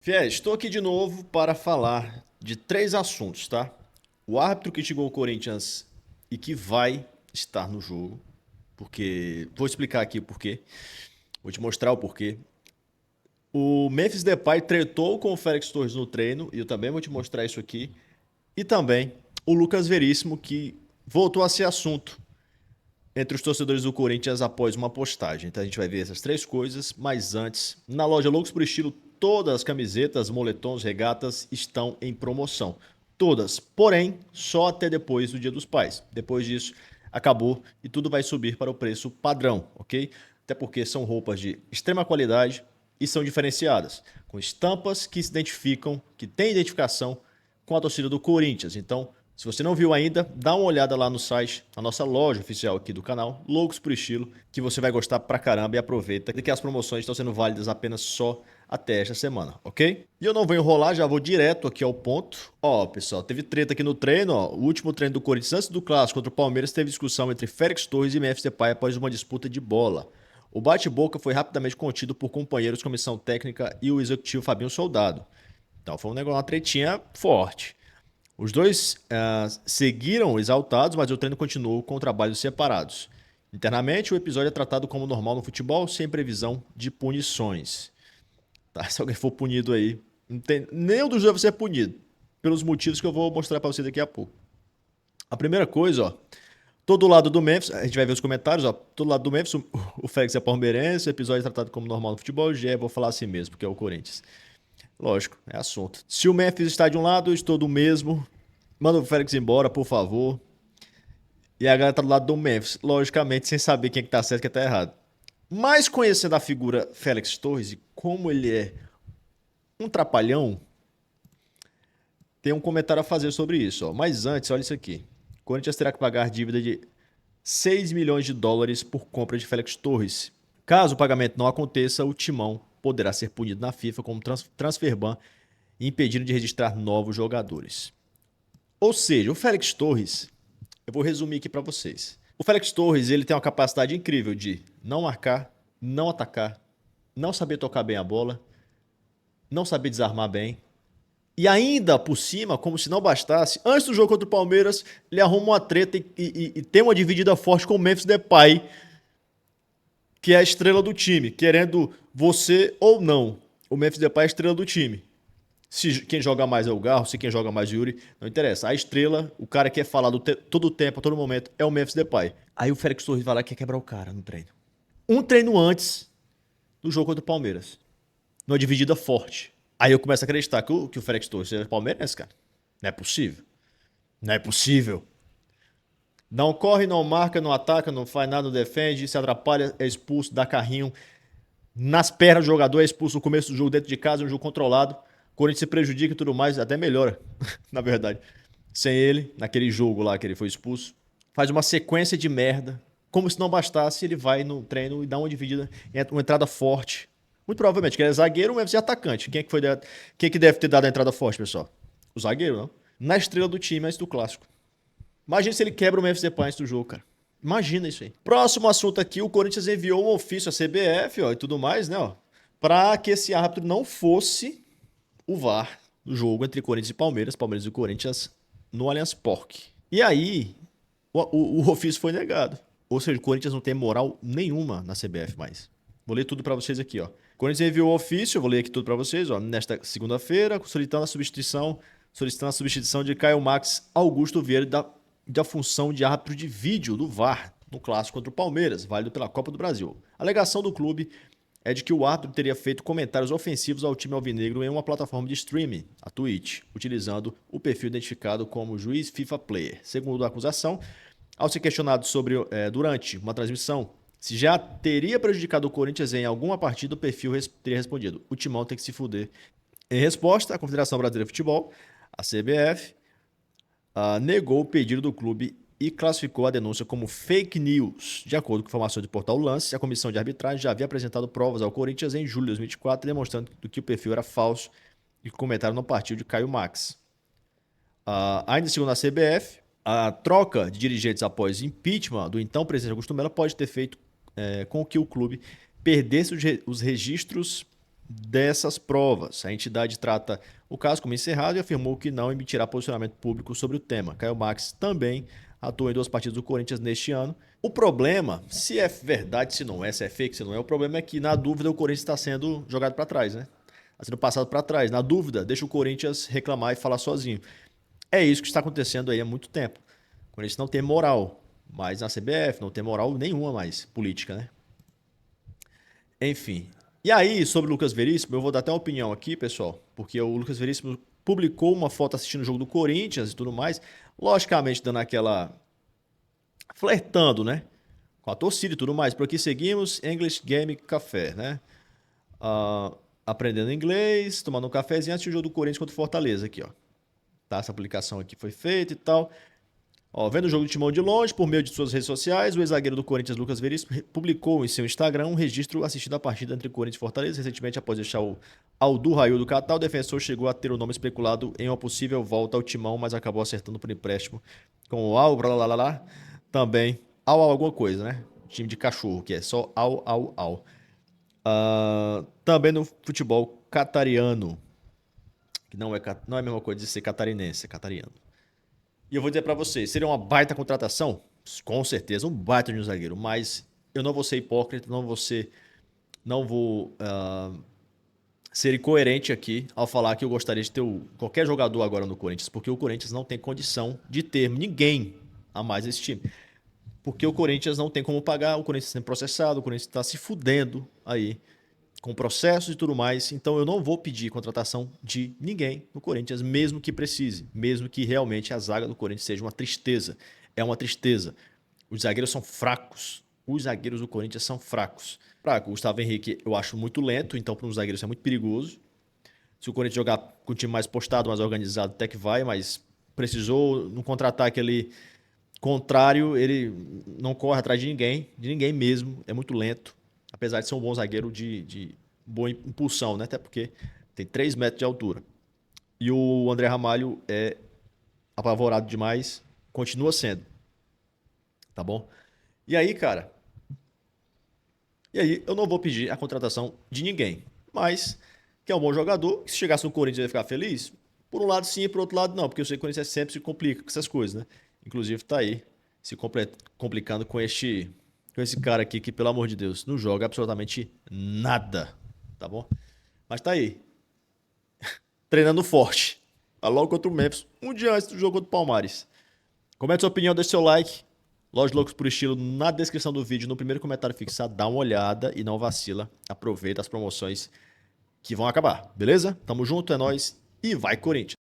Fiéis, estou aqui de novo para falar de três assuntos, tá? O árbitro que chegou ao Corinthians e que vai estar no jogo, porque vou explicar aqui o porquê, vou te mostrar o porquê. O Memphis Depay tretou com o Félix Torres no treino e eu também vou te mostrar isso aqui. E também o Lucas Veríssimo que voltou a ser assunto entre os torcedores do Corinthians após uma postagem. Então a gente vai ver essas três coisas, mas antes, na loja Loucos por Estilo, todas as camisetas, moletons, regatas estão em promoção. Todas, porém, só até depois do Dia dos Pais. Depois disso, acabou e tudo vai subir para o preço padrão, ok? Até porque são roupas de extrema qualidade e são diferenciadas, com estampas que se identificam, que têm identificação com a torcida do Corinthians. Então, se você não viu ainda, dá uma olhada lá no site, na nossa loja oficial aqui do canal, Loucos por Estilo, que você vai gostar pra caramba e aproveita que as promoções estão sendo válidas apenas só até esta semana, ok? E eu não vou enrolar, já vou direto aqui ao ponto. Ó, pessoal, teve treta aqui no treino, ó. O último treino do Corinthians antes do clássico contra o Palmeiras teve discussão entre Félix Torres e Memphis Depay após uma disputa de bola. O bate-boca foi rapidamente contido por companheiros, comissão técnica e o executivo Fabinho Soldado. Então foi um negócio, uma tretinha forte. Os dois seguiram exaltados, mas o treino continuou com trabalhos separados. Internamente, o episódio é tratado como normal no futebol, sem previsão de punições. Tá? Se alguém for punido aí, não tem, nenhum dos dois vai ser punido, pelos motivos que eu vou mostrar para você daqui a pouco. A primeira coisa, ó, todo lado do Memphis, a gente vai ver os comentários, ó, todo lado do Memphis, o Félix é palmeirense, o episódio é tratado como normal no futebol, já vou falar assim mesmo, porque é o Corinthians. Lógico, é assunto. Se o Memphis está de um lado, eu estou do mesmo. Manda o Félix embora, por favor. E a galera tá do lado do Memphis, logicamente, sem saber quem é que tá certo e quem tá errado. Mas conhecendo a figura Félix Torres e como ele é um trapalhão, tem um comentário a fazer sobre isso. Ó. Mas antes, olha isso aqui. O Corinthians terá que pagar dívida de 6 milhões de dólares por compra de Félix Torres. Caso o pagamento não aconteça, o Timão poderá ser punido na FIFA como transfer ban e impedido de registrar novos jogadores. Ou seja, o Félix Torres, eu vou resumir aqui para vocês. O Félix Torres, ele tem uma capacidade incrível de não marcar, não atacar, não saber tocar bem a bola, não saber desarmar bem. E ainda por cima, como se não bastasse, antes do jogo contra o Palmeiras, ele arruma uma treta e tem uma dividida forte com o Memphis Depay, que é a estrela do time, querendo você ou não. O Memphis Depay é a estrela do time. Se quem joga mais é o Garro, se quem joga mais é o Yuri, não interessa. A estrela, o cara que é falado todo o tempo, a todo momento, é o Memphis Depay. Aí o Félix Torres vai lá e quer quebrar o cara no treino. Um treino antes do jogo contra o Palmeiras. Numa dividida forte. Aí eu começo a acreditar que o Félix Torres é palmeirense, cara. Não é possível. Não é possível. Não corre, não marca, não ataca, não faz nada, não defende, se atrapalha, é expulso, dá carrinho. Nas pernas do jogador, é expulso no começo do jogo, dentro de casa, um jogo controlado. O Corinthians se prejudica e tudo mais, até melhora, na verdade. Sem ele, naquele jogo lá que ele foi expulso. Faz uma sequência de merda. Como se não bastasse, ele vai no treino e dá uma dividida, uma entrada forte. Muito provavelmente, que ele é zagueiro, mas é atacante. Quem é que deve ter dado a entrada forte, pessoal? O zagueiro, não? Na estrela do time antes do clássico. Imagina se ele quebra o Memphis Depay antes do jogo, cara. Imagina isso aí. Próximo assunto aqui, o Corinthians enviou um ofício à CBF, ó, e tudo mais, né, ó, para que esse árbitro não fosse o VAR do jogo entre Corinthians e Palmeiras e Corinthians no Allianz Parque. E aí, o ofício foi negado. Ou seja, o Corinthians não tem moral nenhuma na CBF mais. Vou ler tudo para vocês aqui, ó. O Corinthians enviou o ofício, vou ler aqui tudo para vocês, ó, nesta segunda-feira, solicitando a substituição de Caio Max Augusto Vieira da função de árbitro de vídeo do VAR no clássico contra o Palmeiras, válido pela Copa do Brasil. A alegação do clube é de que o árbitro teria feito comentários ofensivos ao time alvinegro em uma plataforma de streaming, a Twitch, utilizando o perfil identificado como Juiz FIFA Player. Segundo a acusação, ao ser questionado sobre durante uma transmissão se já teria prejudicado o Corinthians em alguma partida, o perfil teria respondido: o Timão tem que se fuder. Em resposta, a Confederação Brasileira de Futebol, a CBF, negou o pedido do clube e classificou a denúncia como fake news. De acordo com informações do portal Lance, a comissão de arbitragem já havia apresentado provas ao Corinthians em julho de 2024, demonstrando que o perfil era falso e que o comentário não partiu de Caio Max. Ainda segundo a CBF, a troca de dirigentes após impeachment do então presidente Augusto Melo pode ter feito com que o clube perdesse os registros dessas provas. A entidade trata o caso como encerrado e afirmou que não emitirá posicionamento público sobre o tema. Caio Max também atuou em 2 partidas do Corinthians neste ano. O problema, se é verdade, se não é, se é fake, se não é, o problema é que, na dúvida, o Corinthians está sendo jogado para trás, né? Está sendo passado para trás. Na dúvida, deixa o Corinthians reclamar e falar sozinho. É isso que está acontecendo aí há muito tempo. O Corinthians não tem moral mais na CBF, não tem moral nenhuma mais política, né? Enfim. E aí, sobre o Lucas Veríssimo, eu vou dar até uma opinião aqui, pessoal, porque o Lucas Veríssimo publicou uma foto assistindo o jogo do Corinthians e tudo mais, logicamente dando aquela flertando, né? Com a torcida e tudo mais. Por aqui seguimos English Game Café, né? Ah, aprendendo inglês, tomando um cafezinho antes do jogo do Corinthians contra o Fortaleza aqui, ó. Tá, essa publicação aqui foi feita e tal. Ó, vendo o jogo de Timão de longe, por meio de suas redes sociais, o ex-zagueiro do Corinthians, Lucas Veríssimo, publicou em seu Instagram um registro assistindo a partida entre Corinthians e Fortaleza. Recentemente, após deixar o Aldu Raio do Catar, o defensor chegou a ter o nome especulado em uma possível volta ao Timão, mas acabou acertando por empréstimo com o Al, também Al alguma coisa, né? Time de cachorro, que é só Al. Também no futebol catariano, que não é a mesma coisa de ser catarinense, é catariano. E eu vou dizer pra vocês, seria uma baita contratação? Com certeza, um baita de um zagueiro, mas eu não vou ser hipócrita, não vou ser incoerente aqui ao falar que eu gostaria de ter qualquer jogador agora no Corinthians, porque o Corinthians não tem condição de ter ninguém a mais nesse time. Porque o Corinthians não tem como pagar, o Corinthians está sendo processado, o Corinthians está se fudendo aí com processos e tudo mais. Então eu não vou pedir contratação de ninguém no Corinthians, mesmo que precise, mesmo que realmente a zaga do Corinthians seja uma tristeza. É uma tristeza. Os zagueiros são fracos. Os zagueiros do Corinthians são fracos. Fraco, o Gustavo Henrique eu acho muito lento, então para um zagueiro isso é muito perigoso. Se o Corinthians jogar com o time mais postado, mais organizado, até que vai, mas precisou no contra-ataque ali contrário, ele não corre atrás de ninguém mesmo, é muito lento. Apesar de ser um bom zagueiro de boa impulsão, né? Até porque tem 3 metros de altura. E o André Ramalho é apavorado demais, continua sendo, tá bom? E aí, cara, eu não vou pedir a contratação de ninguém, mas que é um bom jogador, que se chegasse no Corinthians eu ia ficar feliz. Por um lado sim, por outro lado não, porque eu sei que o Corinthians sempre se complica com essas coisas, né? Inclusive tá aí se complicando com esse cara aqui que, pelo amor de Deus, não joga absolutamente nada, tá bom? Mas tá aí, treinando forte. Tá logo contra o Memphis, um dia antes do jogo contra o Palmares. Comente sua opinião, deixe seu like. Loja Loucos por Estilo na descrição do vídeo, no primeiro comentário fixado, dá uma olhada e não vacila. Aproveita as promoções que vão acabar, beleza? Tamo junto, é nóis e vai Corinthians!